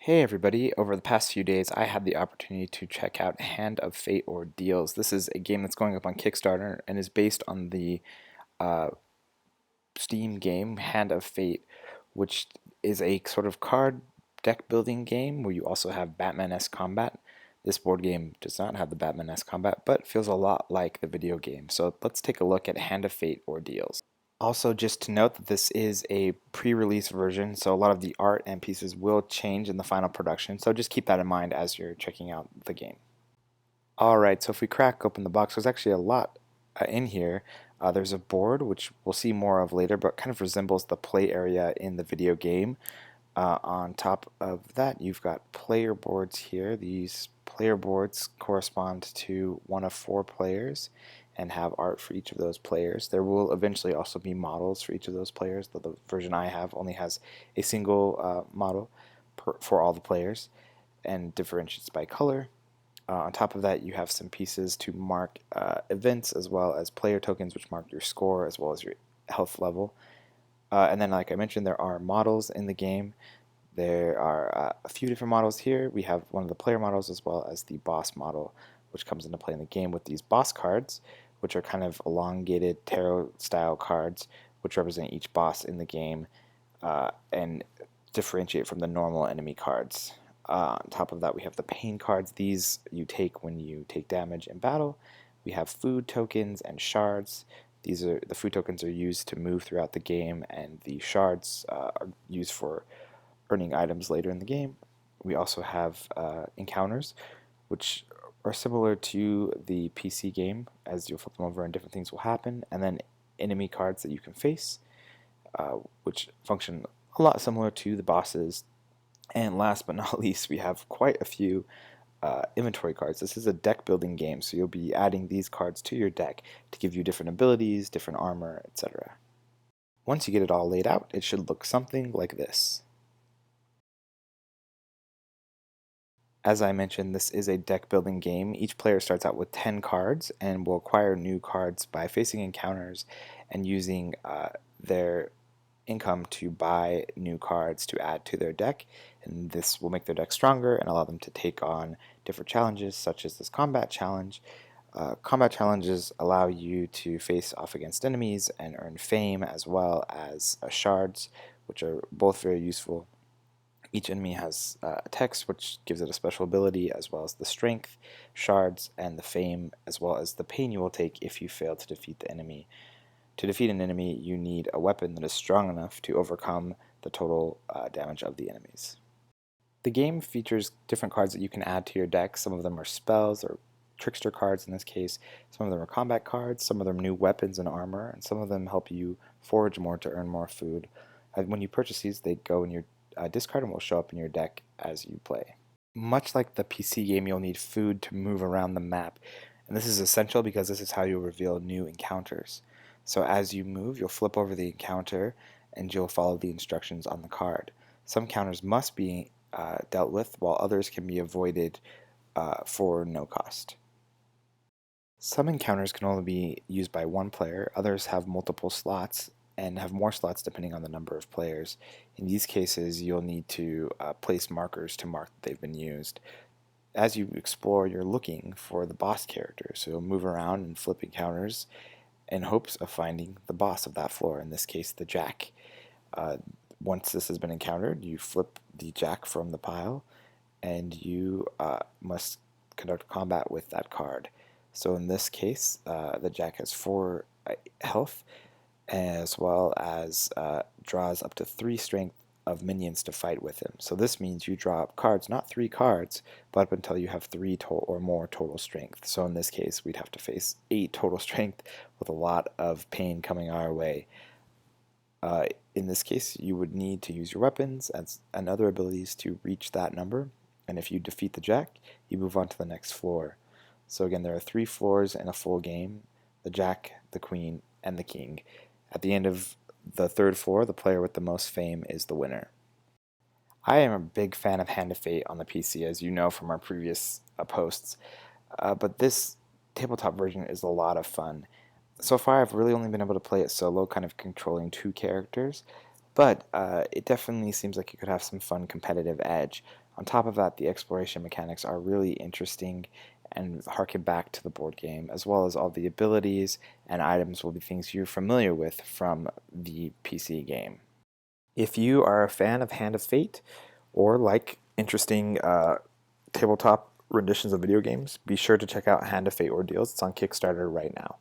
Hey everybody, over the past few days I had the opportunity to check out Hand of Fate Ordeals. This is a game that's going up on Kickstarter and is based on the uh, Steam game Hand of Fate, which is a sort of card deck building game where you also have Batman-esque combat. This board game does not have the Batman-esque combat, but feels a lot like the video game. So let's take a look at Hand of Fate Ordeals. Also, just to note that this is a pre-release version, so a lot of the art and pieces will change in the final production, so just keep that in mind as you're checking out the game. Alright, so if we crack open the box, there's actually a lot in here. There's a board, which we'll see more of later, but kind of resembles the play area in the video game. On top of that, you've got player boards here. These player boards correspond to one of 4 players and have art for each of those players. There will eventually also be models for each of those players, though the version I have only has a single model for all the players and differentiates by color. On top of that, you have some pieces to mark events as well as player tokens, which mark your score as well as your health level. And then, like I mentioned, there are models in the game. There are a few different models here. We have one of the player models as well as the boss model, which comes into play in the game with these boss cards, which are kind of elongated tarot-style cards, which represent each boss in the game and differentiate from the normal enemy cards. On top of that, we have the pain cards. These you take when you take damage in battle. We have food tokens and shards. The food tokens are used to move throughout the game, and the shards are used for earning items later in the game. We also have encounters, which are similar to the PC game, as you'll flip them over and different things will happen, and then enemy cards that you can face, which function a lot similar to the bosses. And last but not least, we have quite a few inventory cards. This is a deck building game, so you'll be adding these cards to your deck to give you different abilities, different armor, etc. Once you get it all laid out, it should look something like this. As I mentioned, this is a deck building game. Each player starts out with 10 cards and will acquire new cards by facing encounters and using their income to buy new cards to add to their deck, and this will make their deck stronger and allow them to take on different challenges such as this combat challenge. Combat challenges allow you to face off against enemies and earn fame as well as shards, which are both very useful. Each enemy has a text which gives it a special ability, as well as the strength, shards, and the fame, as well as the pain you will take if you fail to defeat the enemy. To defeat an enemy, you need a weapon that is strong enough to overcome the total damage of the enemies. The game features different cards that you can add to your deck. Some of them are spells or trickster cards in this case. Some of them are combat cards, some of them are new weapons and armor, and some of them help you forage more to earn more food. When you purchase these, they go in your discard and will show up in your deck as you play. Much like the PC game, you'll need food to move around the map, and this is essential because this is how you'll reveal new encounters. So as you move, you'll flip over the encounter and you'll follow the instructions on the card. Some encounters must be dealt with, while others can be avoided for no cost. Some encounters can only be used by one player, others have multiple slots and have more slots depending on the number of players. In these cases, you'll need to place markers to mark that they've been used. As you explore, you're looking for the boss character, so you'll move around and flip encounters in hopes of finding the boss of that floor, in this case the jack. Once this has been encountered, you flip the jack from the pile and you must conduct combat with that card. So in this case, the jack has 4 health as well as draws up to 3 strength of minions to fight with him. So this means you draw up cards, not 3 cards, but up until you have 3 or more total strength. So in this case, we'd have to face 8 total strength with a lot of pain coming our way. In this case, you would need to use your weapons and other abilities to reach that number. And if you defeat the jack, you move on to the next floor. So again, there are 3 floors in a full game: the jack, the queen, and the king. At the end of the 3rd floor, the player with the most fame is the winner. I am a big fan of Hand of Fate on the PC, as you know from our previous posts, but this tabletop version is a lot of fun. So far, I've really only been able to play it solo, kind of controlling 2 characters, but it definitely seems like it could have some fun competitive edge. On top of that, the exploration mechanics are really interesting and harken back to the board game, as well as all the abilities and items will be things you're familiar with from the PC game. If you are a fan of Hand of Fate or like interesting tabletop renditions of video games, be sure to check out Hand of Fate Ordeals. It's on Kickstarter right now.